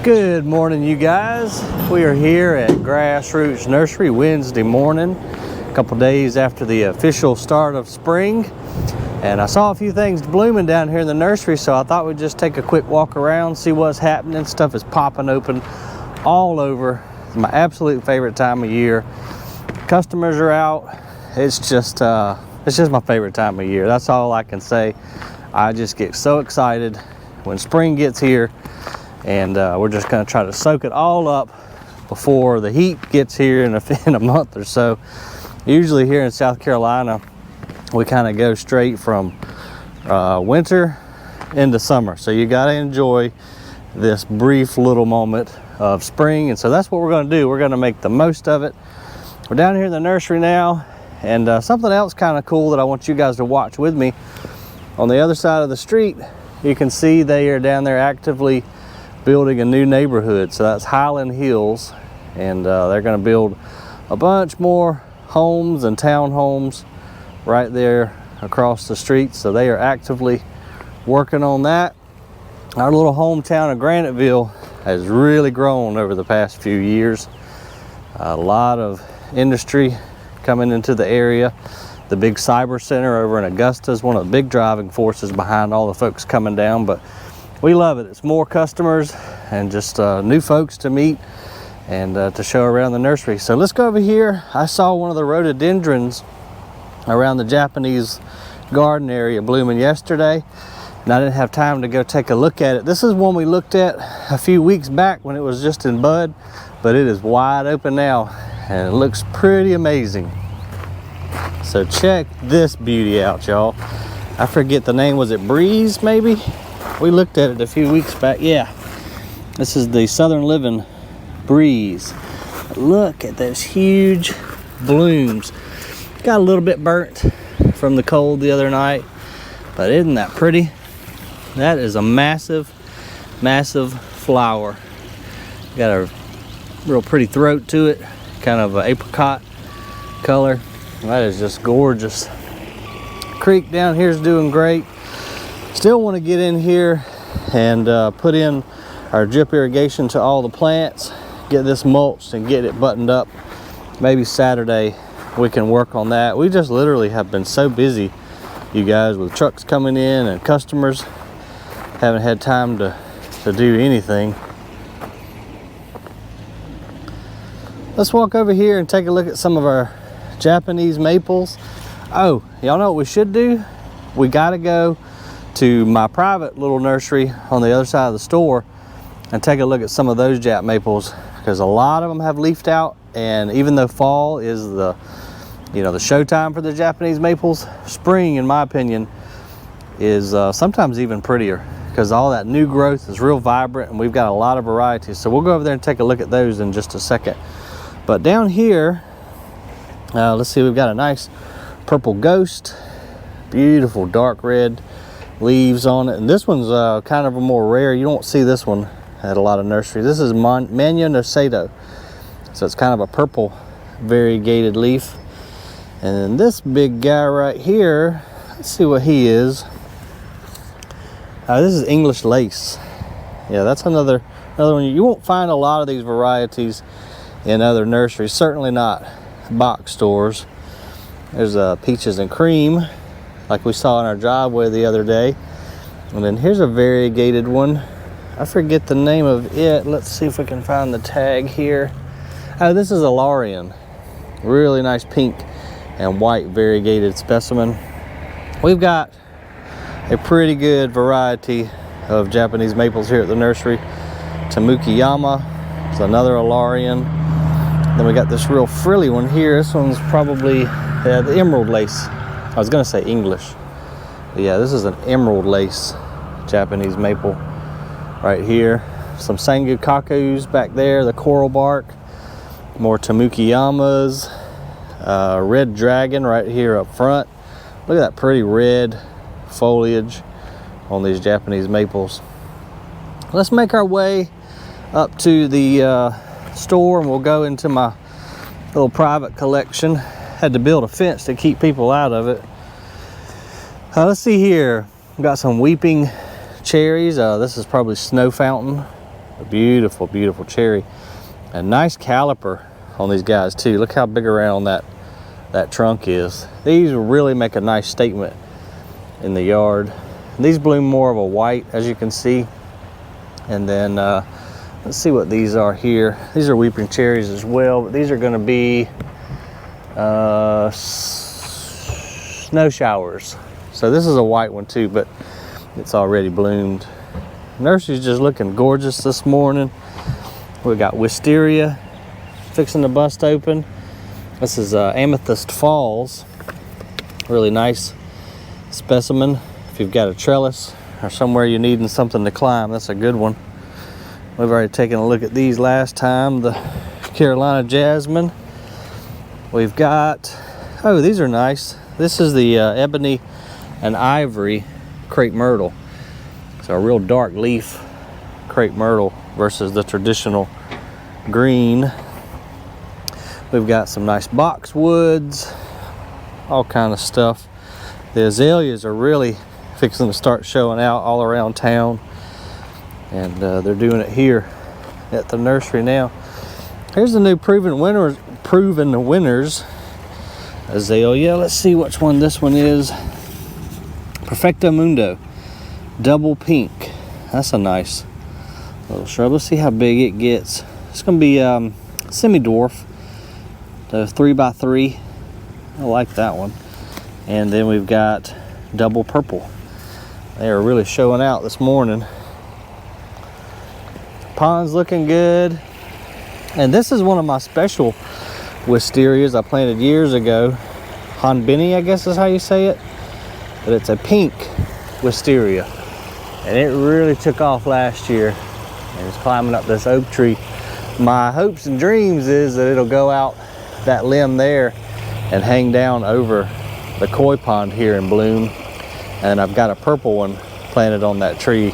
Good morning, you guys. We are here at Grass Roots Nursery Wednesday morning, a couple days after the official start of spring. And I saw a few things blooming down here in the nursery, so I thought we'd just take a quick walk around, see what's happening. Stuff is popping open all over. It's my absolute favorite time of year. Customers are out. It's just my favorite time of year. That's all I can say. I just get so excited when spring gets here. And we're just going to try to soak it all up before the heat gets here in a month or so. Usually here in South Carolina, we kind of go straight from winter into summer. So you got to enjoy this brief little moment of spring. And so that's what we're going to do. We're going to make the most of it. We're down here in the nursery now. And something else kind of cool that I want you guys to watch with me. On the other side of the street, you can see they are down there actively building a new neighborhood. So that's Highland Hills, and they're going to build a bunch more homes and townhomes right there across the street. So they are actively working on that. Our little hometown of Graniteville has really grown over the past few years. A lot of industry coming into the area. The big cyber center over in Augusta is one of the big driving forces behind all the folks coming down, but we love it. It's more customers and just new folks to meet and to show around the nursery. So let's go over here. I saw one of the rhododendrons around the Japanese garden area blooming yesterday, and I didn't have time to go take a look at it. This is one we looked at a few weeks back when it was just in bud, but it is wide open now and it looks pretty amazing. So check this beauty out, y'all. I forget the name. Was it Breeze maybe? We looked at it a few weeks back. Yeah, this is the Southern Living Breeze. Look at those huge blooms. Got a little bit burnt from the cold the other night, but isn't that pretty? That is a massive, massive flower. Got a real pretty throat to it, kind of an apricot color. That is just gorgeous. Creek down here is doing great. Still want to get in here and put in our drip irrigation to all the plants, get this mulched and get it buttoned up. Maybe Saturday we can work on that. We just literally have been so busy, you guys, with trucks coming in and customers. Haven't had time to do anything. Let's walk over here and take a look at some of our Japanese maples. Oh, y'all know what we should do? We gotta go to my private little nursery on the other side of the store and take a look at some of those Jap maples, because a lot of them have leafed out. And even though fall is the show time for the Japanese maples, spring, in my opinion, is sometimes even prettier, because all that new growth is real vibrant and we've got a lot of varieties. So we'll go over there and take a look at those in just a second. But down here, let's see, we've got a nice purple ghost, beautiful dark red leaves on it. And this one's kind of a more rare. You don't see this one at a lot of nurseries. This is Manya Nosedo. So it's kind of a purple variegated leaf. And then this big guy right here, let's see what he is. This is English lace. Yeah, that's another one. You won't find a lot of these varieties in other nurseries, certainly not box stores. There's peaches and cream, like we saw in our driveway the other day. And then here's a variegated one. I forget the name of it. Let's see if we can find the tag here. Oh, this is a Larian. Really nice pink and white variegated specimen. We've got a pretty good variety of Japanese maples here at the nursery. Tamukiyama is another Alarian. Then we got this real frilly one here. This one's probably the emerald lace. I was gonna say English. But yeah, this is an emerald lace Japanese maple right here. Some Sangukakus back there, the coral bark. More Tamukiyamas. Red dragon right here up front. Look at that pretty red foliage on these Japanese maples. Let's make our way up to the store and we'll go into my little private collection. Had to build a fence to keep people out of it. Let's see here. We've got some weeping cherries. This is probably Snow Fountain A beautiful, beautiful cherry. And nice caliper on these guys too. Look how big around that trunk is. These will really make a nice statement in the yard. And these bloom more of a white, as you can see. And then let's see what these are here. These are weeping cherries as well, but these are going to be snow showers. So this is a white one too, but it's already bloomed. Nursery's just looking gorgeous this morning. We got wisteria fixing to bust open. This is Amethyst Falls. Really nice specimen. If you've got a trellis or somewhere you're needing something to climb, that's a good one. We've already taken a look at these last time. The Carolina Jasmine. We've got, oh, these are nice. This is the Ebony and Ivory crepe myrtle. So a real dark leaf crepe myrtle versus the traditional green. We've got some nice boxwoods, all kind of stuff. The azaleas are really fixing to start showing out all around town, and they're doing it here at the nursery now. Here's the new proven winners azalea. Let's see which one this one is. Perfecto Mundo, double pink. That's a nice little shrub. Let's see how big it gets. It's going to be semi-dwarf, the 3x3. I like that one. And then we've got double purple. They are really showing out this morning. Pond's looking good. And this is one of my special wisterias I planted years ago. Hanbini, I guess is how you say it. But it's a pink wisteria. And it really took off last year. And it's climbing up this oak tree. My hopes and dreams is that it'll go out that limb there and hang down over the koi pond here in bloom. And I've got a purple one planted on that tree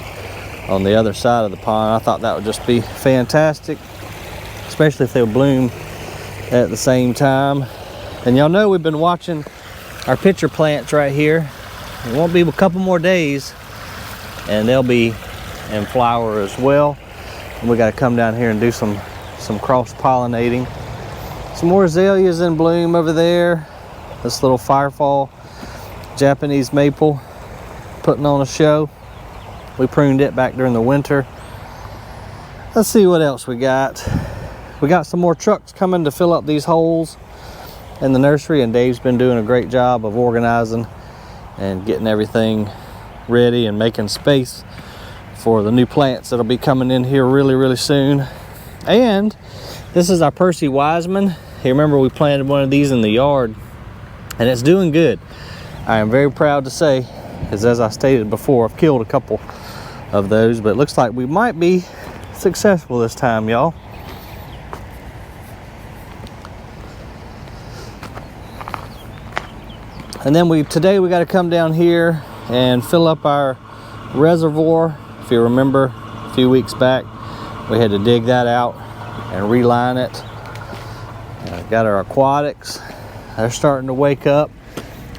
on the other side of the pond. I thought that would just be fantastic, especially if they'll bloom at the same time. And y'all know we've been watching our pitcher plants right here. It won't be a couple more days and they'll be in flower as well. And we got to come down here and do some cross-pollinating. Some more azaleas in bloom over there. This little firefall Japanese maple putting on a show. We pruned it back during the winter. Let's see what else we got. We got some more trucks coming to fill up these holes in the nursery, and Dave's been doing a great job of organizing and getting everything ready and making space for the new plants that'll be coming in here really, really soon. And this is our Percy Wiseman. You remember we planted one of these in the yard, and it's doing good. I am very proud to say, as I stated before, I've killed a couple of those, but it looks like we might be successful this time, y'all. And then today we got to come down here and fill up our reservoir. If you remember a few weeks back, we had to dig that out and reline it. Got our aquatics. They're starting to wake up.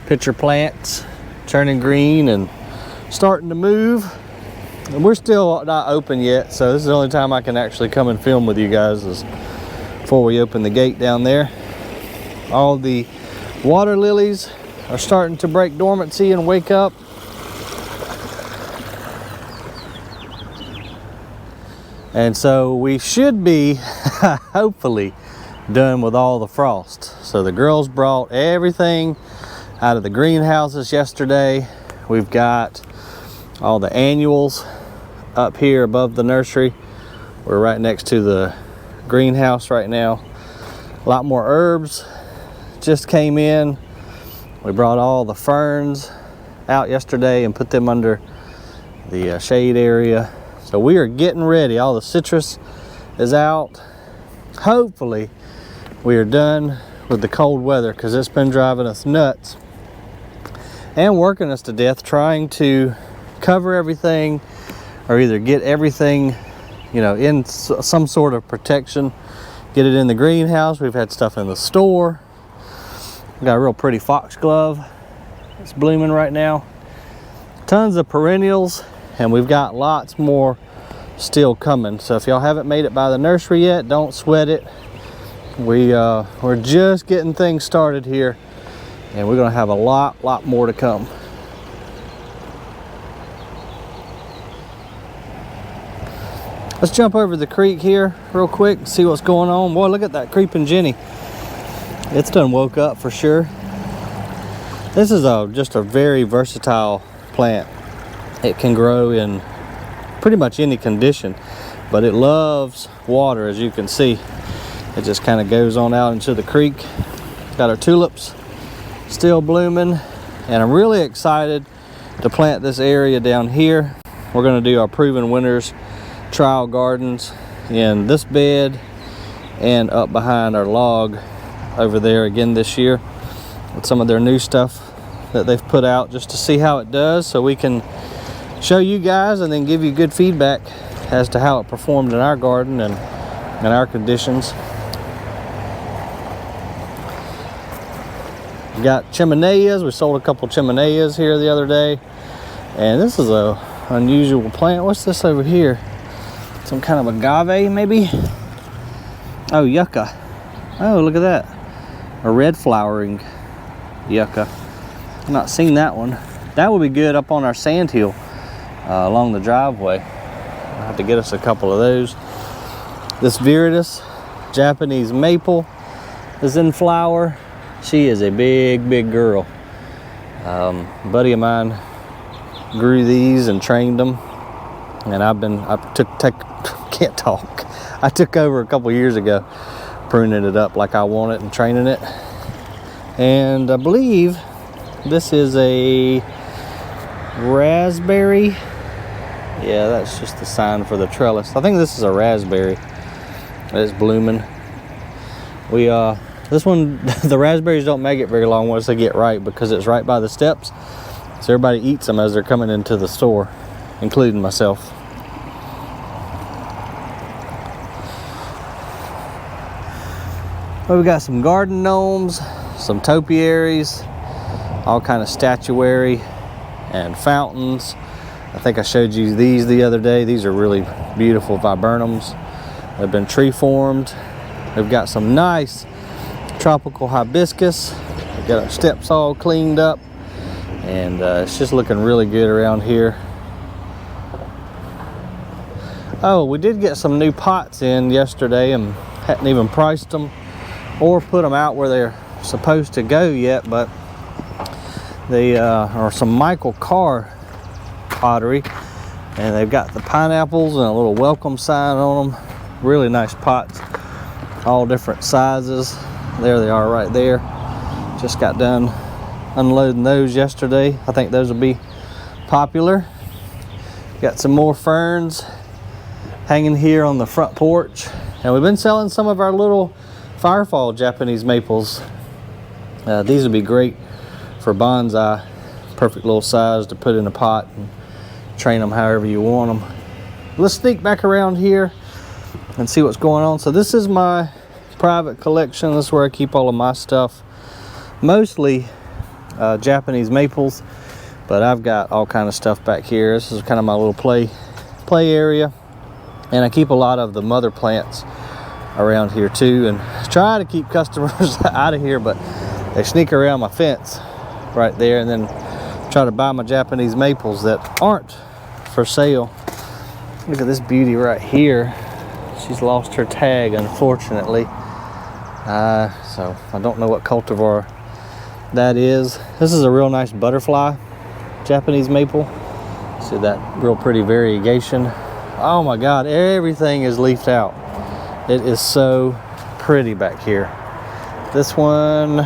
Pitcher plants turning green and starting to move. And we're still not open yet, so this is the only time I can actually come and film with you guys is before we open the gate down there. All the water lilies are starting to break dormancy and wake up. And so we should be hopefully done with all the frost. So the girls brought everything out of the greenhouses yesterday. We've got all the annuals up here above the nursery. We're right next to the greenhouse right now. A lot more herbs just came in. We brought all the ferns out yesterday and put them under the shade area. So we are getting ready. All the citrus is out. Hopefully we are done with the cold weather, because it's been driving us nuts and working us to death trying to cover everything, or either get everything, in some sort of protection, get it in the greenhouse. We've had stuff in the store. We got a real pretty foxglove. It's blooming right now. Tons of perennials, and we've got lots more still coming. So if y'all haven't made it by the nursery yet, don't sweat it. We're just getting things started here, and we're gonna have a lot more to come. Let's jump over the creek here real quick and see what's going on. Boy, look at that creeping Jenny. It's done woke up for sure. This is just a very versatile plant. It can grow in pretty much any condition, but it loves water, as you can see. It just kind of goes on out into the creek. Got our tulips still blooming, and I'm really excited to plant this area down here. We're going to do our Proven Winners trial gardens in this bed and up behind our log over there again this year with some of their new stuff that they've put out, just to see how it does, so we can show you guys and then give you good feedback as to how it performed in our garden and in our conditions. We got chimeneas. We sold a couple chimeneas here the other day, and this is a unusual plant. What's this over here? Some kind of agave, maybe? Oh, yucca. Oh, look at that. A red flowering yucca. I've not seen that one. That would be good up on our sandhill along the driveway. I'll have to get us a couple of those. This viridis, Japanese maple, is in flower. She is a big girl. A buddy of mine grew these and trained them, and I took over a couple years ago, pruning it up like I want it and training it. And I believe this is a raspberry. Yeah, that's just the sign for the trellis. I think this is a raspberry. It's blooming. This one, the raspberries don't make it very long once they get ripe, because it's right by the steps. So everybody eats them as they're coming into the store, including myself. Well, we got some garden gnomes, some topiaries, all kind of statuary and fountains. I think I showed you these the other day. These are really beautiful viburnums. They've been tree formed. We've got some nice tropical hibiscus. We've got our steps all cleaned up, and it's just looking really good around here. Oh, we did get some new pots in yesterday and hadn't even priced them or put them out where they're supposed to go yet, but they are some Michael Carr pottery, and they've got the pineapples and a little welcome sign on them. Really nice pots, all different sizes. There they are right there. Just got done unloading those yesterday. I think those will be popular. Got some more ferns hanging here on the front porch, and we've been selling some of our little firefall Japanese maples. These would be great for bonsai. Perfect little size to put in a pot and train them however you want them. Let's sneak back around here and see what's going on. So this is my private collection. This is where I keep all of my stuff, mostly Japanese maples, but I've got all kind of stuff back here. This is kind of my little play area, and I keep a lot of the mother plants around here too, and try to keep customers out of here, but they sneak around my fence right there and then try to buy my Japanese maples that aren't for sale. Look at this beauty right here. She's lost her tag, unfortunately. So I don't know what cultivar that is. This is a real nice butterfly Japanese maple. See that real pretty variegation. Oh my God, everything is leafed out. It is so pretty back here. This one,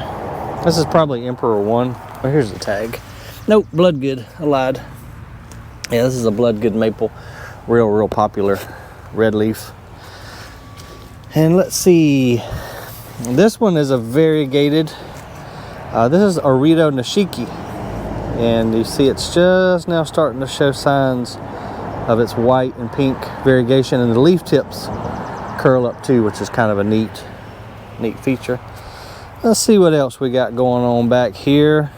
this is probably Emperor 1. Oh, here's the tag. Nope, Bloodgood. I lied. Yeah, this is a Bloodgood maple. Real popular red leaf. And let's see. This one is a variegated. This is Orito Nishiki. And you see it's just now starting to show signs of its white and pink variegation, and the leaf tips curl up too, which is kind of a neat feature. Let's see what else we got going on back here.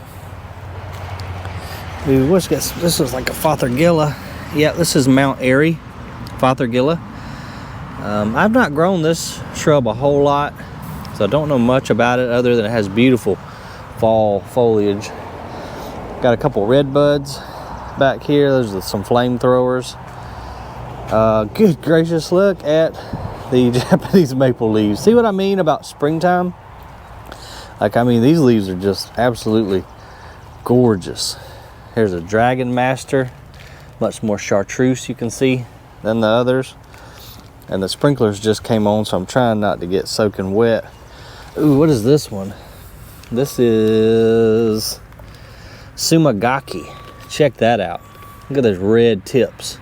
This is like a Fothergilla. Yeah, this is Mount Airy Fothergilla. I've not grown this shrub a whole lot, so I don't know much about it other than it has beautiful fall foliage. Got a couple red buds back here. Those are some flamethrowers. Good gracious, look at the Japanese maple leaves. See what I mean about springtime? Like, I mean, these leaves are just absolutely gorgeous. Here's a dragon master, much more chartreuse you can see than the others. And the sprinklers just came on, so I'm trying not to get soaking wet. Ooh, what is this one? This is Sumagaki. Check that out. Look at those red tips.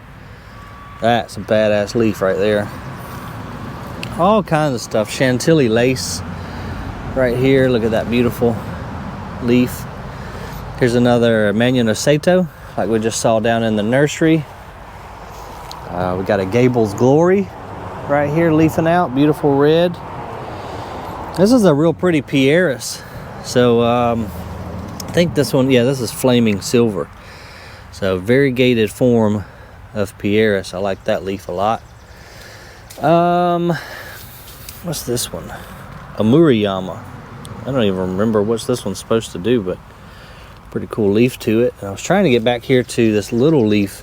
That's a badass leaf right there. All kinds of stuff. Chantilly lace right here. Look at that beautiful leaf. Here's another Manionosato, like we just saw down in the nursery. We got a Gable's Glory right here leafing out, beautiful red. This is a real pretty Pieris. So I think this one, yeah, this is flaming silver. So variegated form of Pieris. I like that leaf a lot. What's this one? A Murayama. I don't even remember what's this one's supposed to do, but pretty cool leaf to it. And I was trying to get back here to this little leaf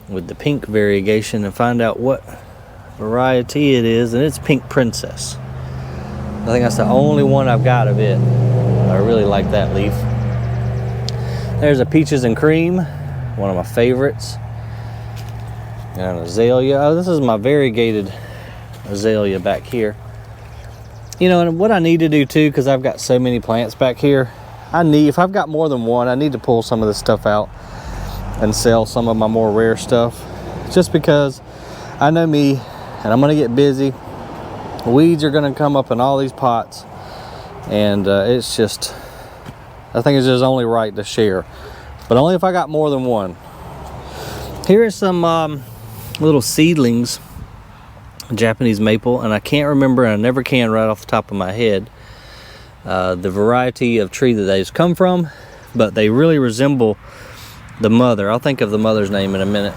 with the pink variegation and find out what variety it is, and it's Pink Princess. I think that's the only one I've got of it. I really like that leaf. There's a Peaches and Cream, one of my favorites. And an azalea. Oh, this is my variegated azalea back here. You know, and what I need to do too, because I've got so many plants back here, if I've got more than one, I need to pull some of this stuff out and sell some of my more rare stuff. Just because I know me, and I'm gonna get busy. Weeds are gonna come up in all these pots, and it's just, I think it's just only right to share, but only if I got more than one. Here are some little seedlings, Japanese maple, and I can't remember, and I never can right off the top of my head, the variety of tree that they come from, but they really resemble the mother. I'll think of the mother's name in a minute.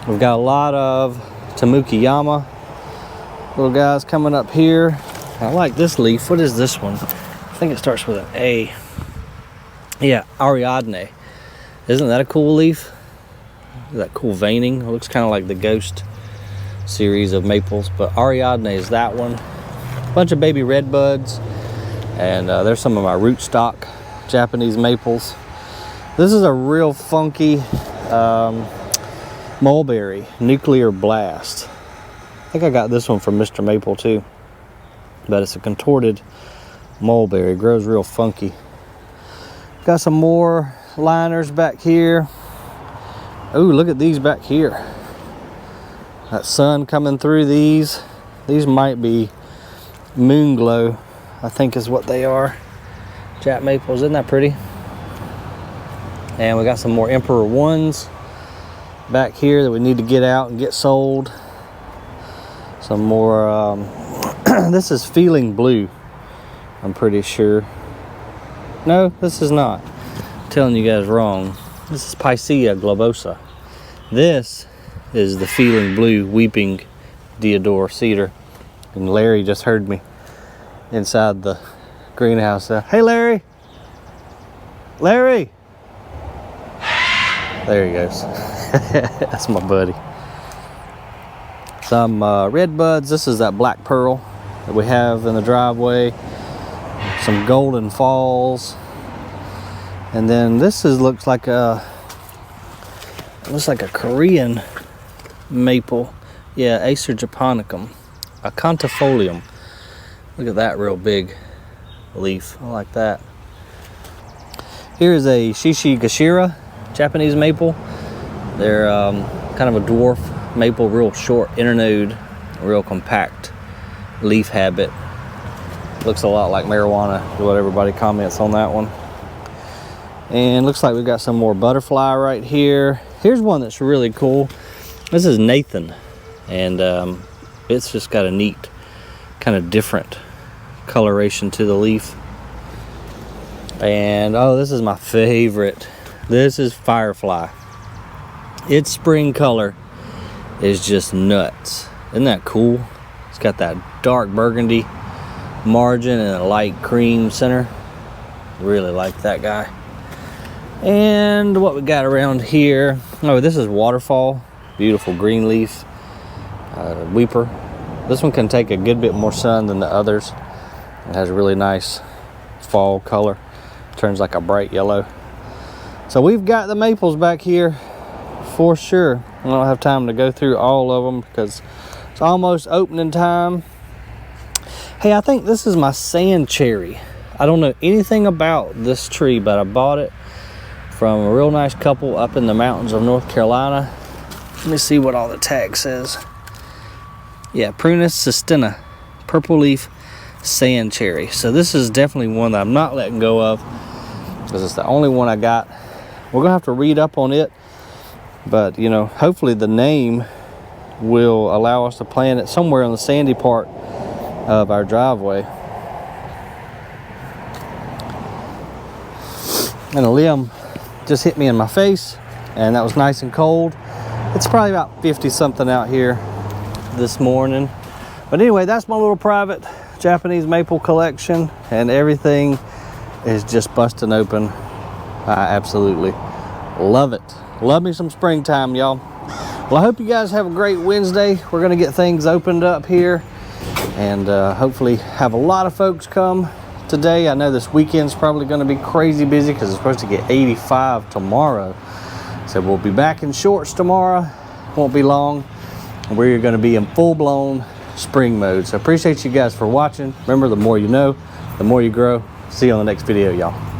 We've got a lot of Tamukiyama little guys coming up here. I like this leaf. What is this one? I think it starts with an A. Yeah, Ariadne. Isn't that a cool leaf? That cool veining. It looks kind of like the Ghost series of maples, but Ariadne is that one. A bunch of baby red buds, and there's some of my rootstock Japanese maples. This is a real funky mulberry, Nuclear Blast. I think I got this one from Mr. Maple too, but it's a contorted mulberry. It grows real funky. Got some more liners back here. Oh, look at these back here. That sun coming through these. These might be moon glow, I think is what they are. Jap maples, isn't that pretty? And we got some more Emperor Ones back here that we need to get out and get sold. Some more, this is Feeling Blue, I'm pretty sure. No, this is not. I'm telling you guys wrong. This is Picea globosa. This is the Feeling Blue Weeping Deodar cedar. And Larry just heard me inside the greenhouse. Hey, Larry! Larry! There he goes. That's my buddy. Some red buds. This is that black pearl that we have in the driveway. Some golden falls. And then this looks like a Korean maple. Yeah, Acer japonicum, acanthifolium. Look at that real big leaf. I like that. Here is a Shishigashira Japanese maple. They're kind of a dwarf maple, real short internode, real compact leaf habit. Looks a lot like marijuana, is what everybody comments on that one. And looks like we've got some more butterfly right here. Here's one that's really cool. This is Nathan, and it's just got a neat, kind of different coloration to the leaf. And oh, this is my favorite. This is Firefly. its spring color is just nuts. Isn't that cool? It's got that dark burgundy margin and a light cream center. Really like that guy. And what we got around here, oh, this is waterfall, beautiful green leaf weeper. This one can take a good bit more sun than the others. It has a really nice fall color, turns like a bright yellow. So we've got the maples back here for sure. I don't have time to go through all of them because it's almost opening time. Hey, I think this is my sand cherry. I don't know anything about this tree, but I bought it from a real nice couple up in the mountains of North Carolina. Let me see what all the tag says. Yeah, Prunus sistina, purple leaf sand cherry. So this is definitely one that I'm not letting go of because it's the only one I got. We're gonna have to read up on it, but you know, hopefully the name will allow us to plant it somewhere on the sandy part of our driveway. And a limb just hit me in my face, and that was nice and cold. It's probably about 50 something out here this morning. But anyway, that's my little private Japanese maple collection, and everything is just busting open. I absolutely love it. Love me some springtime, y'all. Well, I hope you guys have a great Wednesday. We're gonna get things opened up here and hopefully have a lot of folks come today. I know this weekend's probably gonna be crazy busy because it's supposed to get 85 tomorrow. So we'll be back in shorts tomorrow. Won't be long. We're gonna be in full-blown spring mode. So appreciate you guys for watching. Remember, the more you know, the more you grow. See you on the next video, y'all.